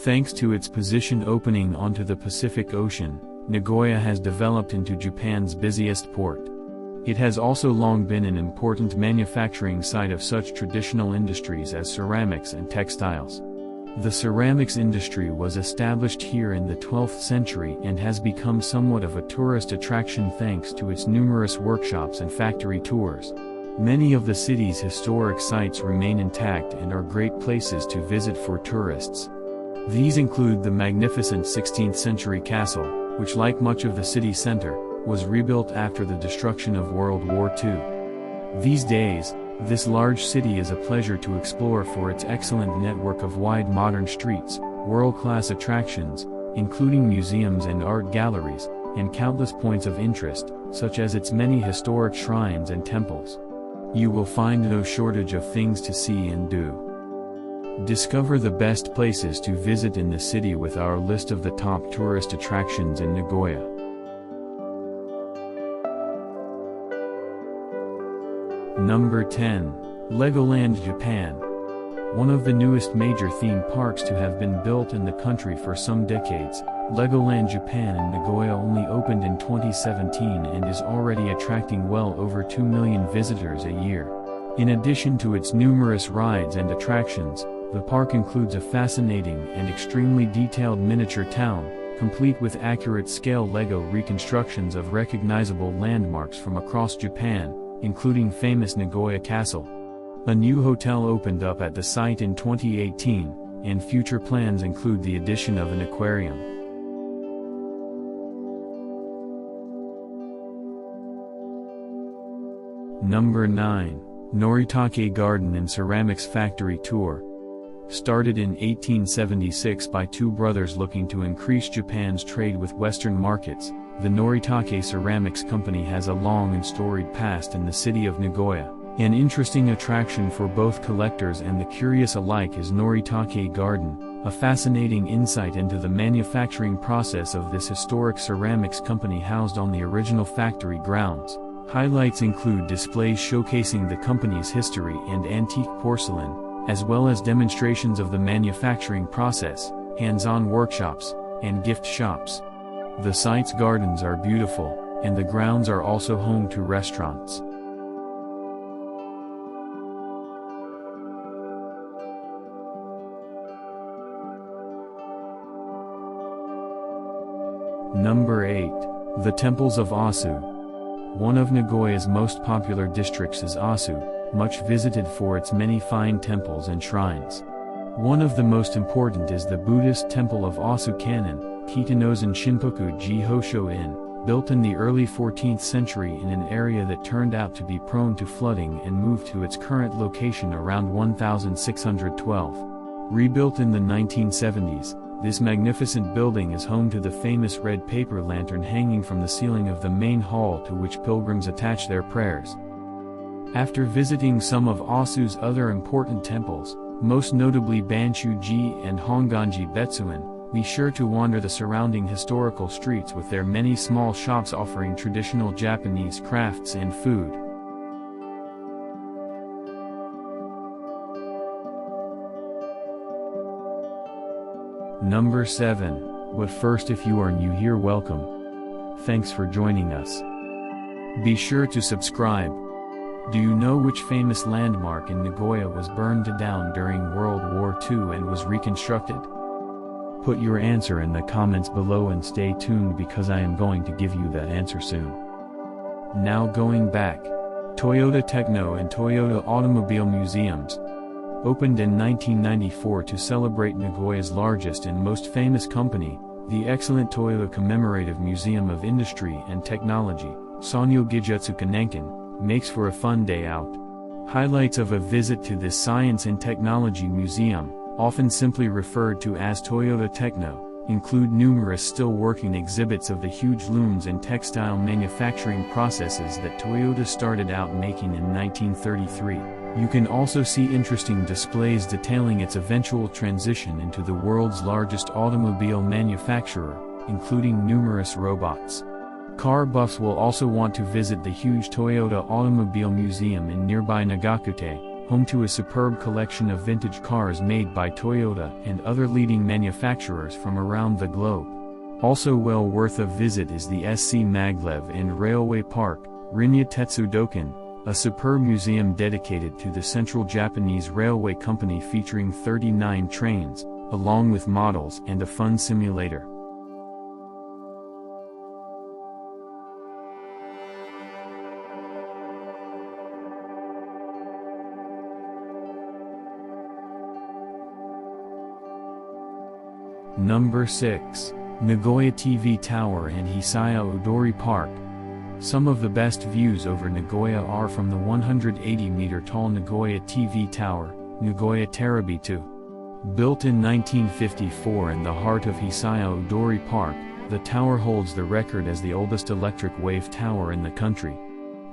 Thanks to its position opening onto the Pacific Ocean, Nagoya has developed into Japan's busiest port. It has also long been an important manufacturing site of such traditional industries as ceramics and textiles. The ceramics industry was established here in the 12th century and has become somewhat of a tourist attraction thanks to its numerous workshops and factory tours. Many of the city's historic sites remain intact and are great places to visit for tourists. These include the magnificent 16th century castle, which, like much of the city center, was rebuilt after the destruction of World War II. These days, this large city is a pleasure to explore for its excellent network of wide modern streets, world-class attractions, including museums and art galleries, and countless points of interest, such as its many historic shrines and temples. You will find no shortage of things to see and do. Discover the best places to visit in the city with our list of the top tourist attractions in Nagoya. Number 10. Legoland Japan. One of the newest major theme parks to have been built in the country for some decades, Legoland Japan in Nagoya only opened in 2017 and is already attracting well over 2 million visitors a year. In addition to its numerous rides and attractions, the park includes a fascinating and extremely detailed miniature town, complete with accurate scale Lego reconstructions of recognizable landmarks from across Japan, including famous Nagoya Castle. A new hotel opened up at the site in 2018, and future plans include the addition of an aquarium. Number 9. Noritake Garden and Ceramics Factory Tour. Started in 1876 by two brothers looking to increase Japan's trade with Western markets, the Noritake Ceramics Company has a long and storied past in the city of Nagoya. An interesting attraction for both collectors and the curious alike is Noritake Garden, a fascinating insight into the manufacturing process of this historic ceramics company housed on the original factory grounds. Highlights include displays showcasing the company's history and antique porcelain, as well as demonstrations of the manufacturing process, hands-on workshops, and gift shops. The site's gardens are beautiful, and the grounds are also home to restaurants. Number 8. The Temples of Ōsu. One of Nagoya's most popular districts is Ōsu, much visited for its many fine temples and shrines. One of the most important is the Buddhist Temple of Ōsu Kannon, Kitanozen Shinpoku ji Hosho-in, built in the early 14th century in an area that turned out to be prone to flooding and moved to its current location around 1612. Rebuilt in the 1970s, this magnificent building is home to the famous red paper lantern hanging from the ceiling of the main hall to which pilgrims attach their prayers. After visiting some of Ōsu's other important temples, most notably Banshu-ji and Honganji Betsuin, be sure to wander the surrounding historical streets with their many small shops offering traditional Japanese crafts and food. Number 7. But first, if you are new here, welcome. Thanks for joining us. Be sure to subscribe. Do you know which famous landmark in Nagoya was burned down during World War II and was reconstructed? Put your answer in the comments below and stay tuned because I am going to give you that answer soon. Now going back. Toyota Techno and Toyota Automobile Museums. Opened in 1994 to celebrate Nagoya's largest and most famous company, the excellent Toyota Commemorative Museum of Industry and Technology, Sanyo Gijutsu Kanenkan, makes for a fun day out. Highlights of a visit to this Science and Technology Museum, often simply referred to as Toyota Techno, include numerous still working exhibits of the huge looms and textile manufacturing processes that Toyota started out making in 1933. You can also see interesting displays detailing its eventual transition into the world's largest automobile manufacturer, including numerous robots. Car buffs will also want to visit the huge Toyota Automobile Museum in nearby Nagakute, home to a superb collection of vintage cars made by Toyota and other leading manufacturers from around the globe. Also well worth a visit is the SC Maglev and Railway Park, Rinya Tetsudokan, a superb museum dedicated to the Central Japanese Railway Company featuring 39 trains, along with models and a fun simulator. Number 6. Nagoya TV Tower and Hisaya Ōdori Park. Some of the best views over Nagoya are from the 180-meter-tall Nagoya TV Tower, Nagoya Terabitu. Built in 1954 in the heart of Hisaya Ōdori Park, the tower holds the record as the oldest electric wave tower in the country.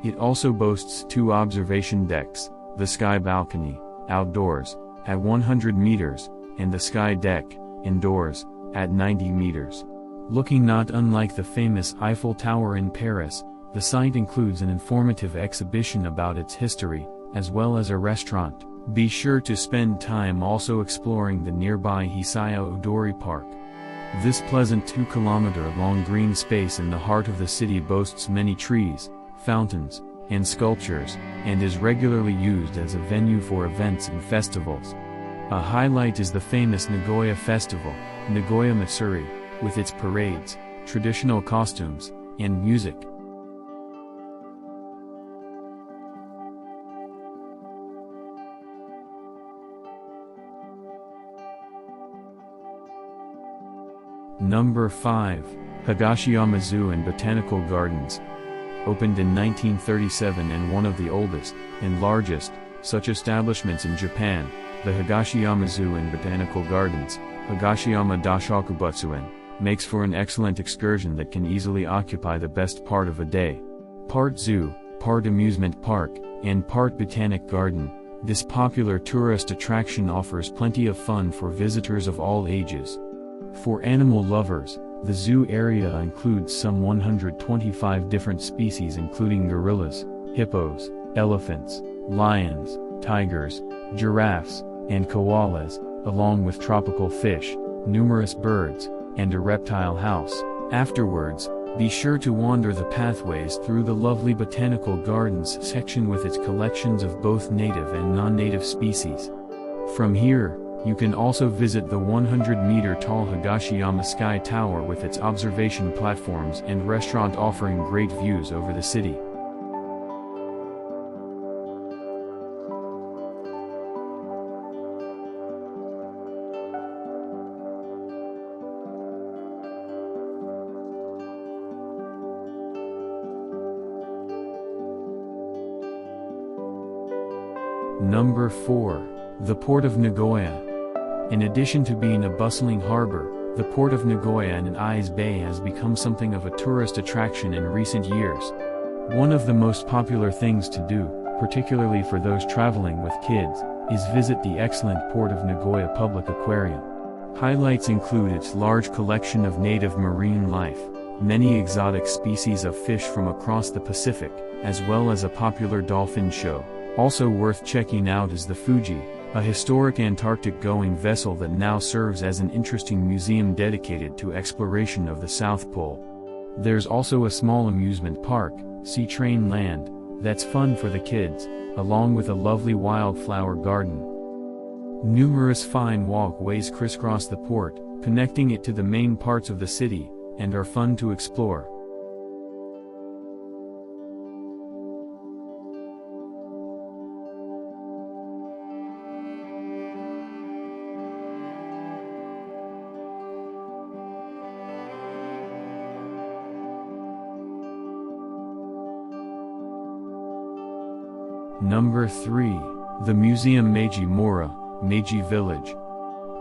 It also boasts 2 observation decks, the sky balcony, outdoors, at 100 meters, and the sky deck, indoors, at 90 meters. Looking not unlike the famous Eiffel Tower in Paris, the site includes an informative exhibition about its history, as well as a restaurant. Be sure to spend time also exploring the nearby Hisaya Ōdori Park. This pleasant 2-kilometer-long green space in the heart of the city boasts many trees, fountains, and sculptures, and is regularly used as a venue for events and festivals. A highlight is the famous Nagoya Festival, Nagoya Matsuri, with its parades, traditional costumes, and music. Number 5. Higashiyama Zoo and Botanical Gardens. Opened in 1937 and one of the oldest, and largest, such establishments in Japan, the Higashiyama Zoo and Botanical Gardens, Higashiyama Dashokubutsuen, makes for an excellent excursion that can easily occupy the best part of a day. Part zoo, part amusement park, and part botanic garden, this popular tourist attraction offers plenty of fun for visitors of all ages. For animal lovers, the zoo area includes some 125 different species including gorillas, hippos, elephants, lions, tigers, giraffes, and koalas, along with tropical fish, numerous birds, and a reptile house. Afterwards, be sure to wander the pathways through the lovely Botanical Gardens section with its collections of both native and non-native species. From here, you can also visit the 100-meter-tall Higashiyama Sky Tower with its observation platforms and restaurant offering great views over the city. Number 4. The Port of Nagoya. In addition to being a bustling harbor, the Port of Nagoya in Ise Bay has become something of a tourist attraction in recent years. One of the most popular things to do, particularly for those traveling with kids, is visit the excellent Port of Nagoya Public Aquarium. Highlights include its large collection of native marine life, many exotic species of fish from across the Pacific, as well as a popular dolphin show. Also worth checking out is the Fuji, a historic Antarctic-going vessel that now serves as an interesting museum dedicated to exploration of the South Pole. There's also a small amusement park, Sea Train Land, that's fun for the kids, along with a lovely wildflower garden. Numerous fine walkways crisscross the port, connecting it to the main parts of the city, and are fun to explore. Number 3. The Museum Meiji-mura, Meiji Village.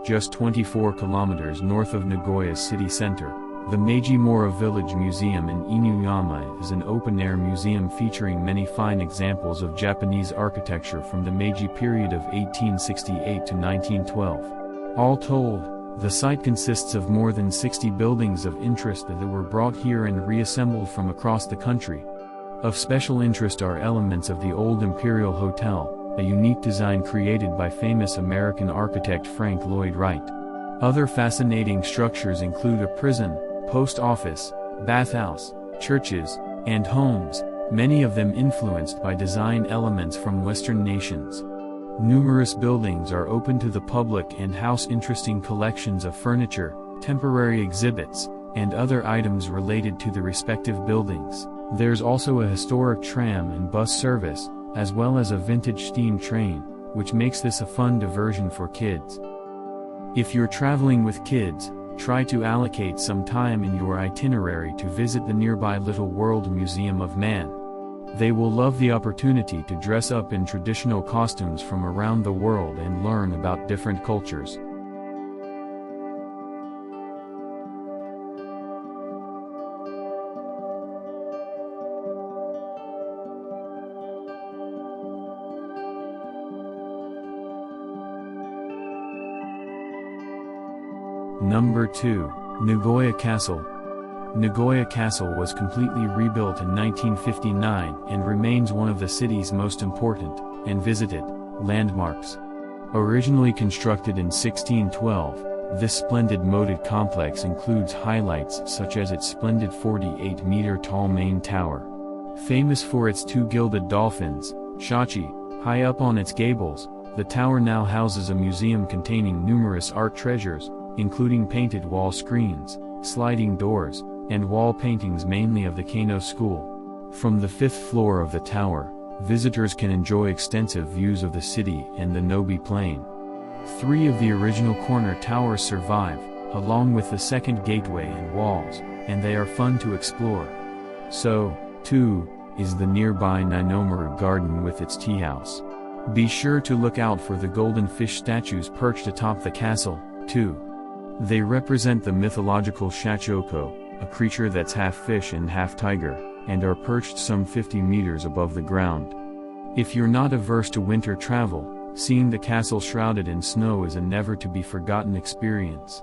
Just 24 kilometers north of Nagoya's city center, the Meiji-mura Village Museum in Inuyama is an open-air museum featuring many fine examples of Japanese architecture from the Meiji period of 1868 to 1912. All told, the site consists of more than 60 buildings of interest that were brought here and reassembled from across the country. Of special interest are elements of the old Imperial Hotel, a unique design created by famous American architect Frank Lloyd Wright. Other fascinating structures include a prison, post office, bathhouse, churches, and homes, many of them influenced by design elements from Western nations. Numerous buildings are open to the public and house interesting collections of furniture, temporary exhibits, and other items related to the respective buildings. There's also a historic tram and bus service, as well as a vintage steam train, which makes this a fun diversion for kids. If you're traveling with kids, try to allocate some time in your itinerary to visit the nearby Little World Museum of Man. They will love the opportunity to dress up in traditional costumes from around the world and learn about different cultures. Number 2. Nagoya Castle. Nagoya Castle was completely rebuilt in 1959 and remains one of the city's most important and visited landmarks. Originally constructed in 1612, this splendid moated complex includes highlights such as its splendid 48-meter-tall main tower. Famous for its 2 gilded dolphins, shachi, high up on its gables, the tower now houses a museum containing numerous art treasures, including painted wall screens, sliding doors, and wall paintings mainly of the Kano school. From the 5th floor of the tower, visitors can enjoy extensive views of the city and the Nobi Plain. 3 of the original corner towers survive, along with the second gateway and walls, and they are fun to explore. So, too, is the nearby Ninomuru Garden with its tea house. Be sure to look out for the golden fish statues perched atop the castle, too. They represent the mythological Shachoko, a creature that's half fish and half tiger, and are perched some 50 meters above the ground. If you're not averse to winter travel, seeing the castle shrouded in snow is a never-to-be-forgotten experience.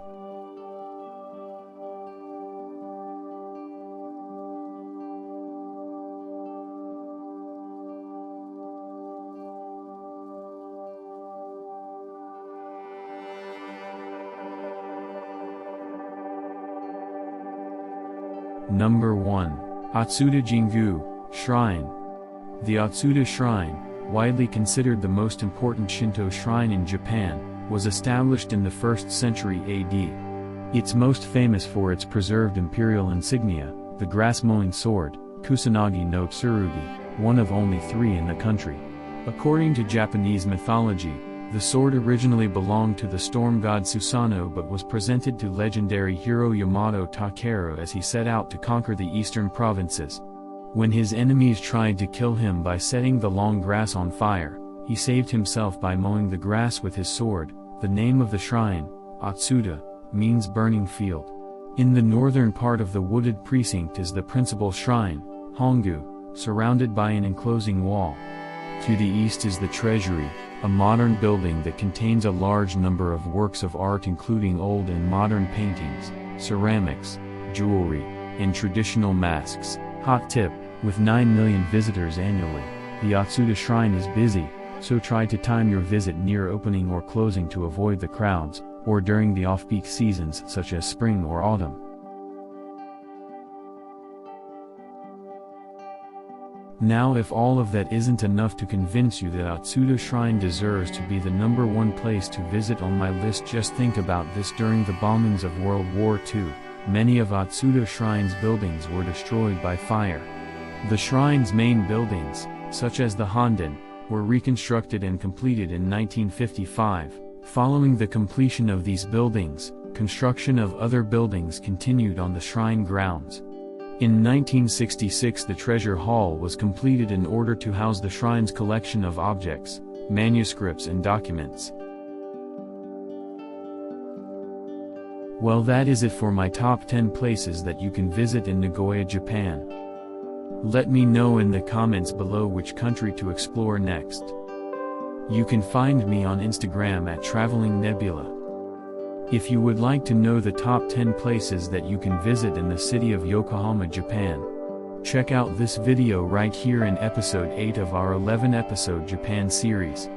Number 1. Atsuta Jingu Shrine. The Atsuta Shrine, widely considered the most important Shinto shrine in Japan, was established in the 1st century AD. It's most famous for its preserved imperial insignia, the grass-mowing sword, Kusanagi no Tsurugi, one of only 3 in the country. According to Japanese mythology, the sword originally belonged to the storm god Susanoo but was presented to legendary hero Yamato Takeru as he set out to conquer the eastern provinces. When his enemies tried to kill him by setting the long grass on fire, he saved himself by mowing the grass with his sword. The name of the shrine, Atsuta, means burning field. In the northern part of the wooded precinct is the principal shrine, Hongu, surrounded by an enclosing wall. To the east is the treasury, a modern building that contains a large number of works of art including old and modern paintings, ceramics, jewelry, and traditional masks. Hot tip, with 9 million visitors annually, the Atsuta Shrine is busy, so try to time your visit near opening or closing to avoid the crowds, or during the off-peak seasons such as spring or autumn. Now, if all of that isn't enough to convince you that Atsuta Shrine deserves to be the number 1 place to visit on my list, just think about this. During the bombings of World War II, many of Atsuta Shrine's buildings were destroyed by fire. The shrine's main buildings, such as the Hondan, were reconstructed and completed in 1955. Following the completion of these buildings, construction of other buildings continued on the shrine grounds. In 1966 the Treasure Hall was completed in order to house the shrine's collection of objects, manuscripts and documents. Well, that is it for my top 10 places that you can visit in Nagoya, Japan. Let me know in the comments below which country to explore next. You can find me on Instagram at Traveling Nebula. If you would like to know the top 10 places that you can visit in the city of Yokohama, Japan, Check out this video right here in episode 8 of our 11 episode Japan series.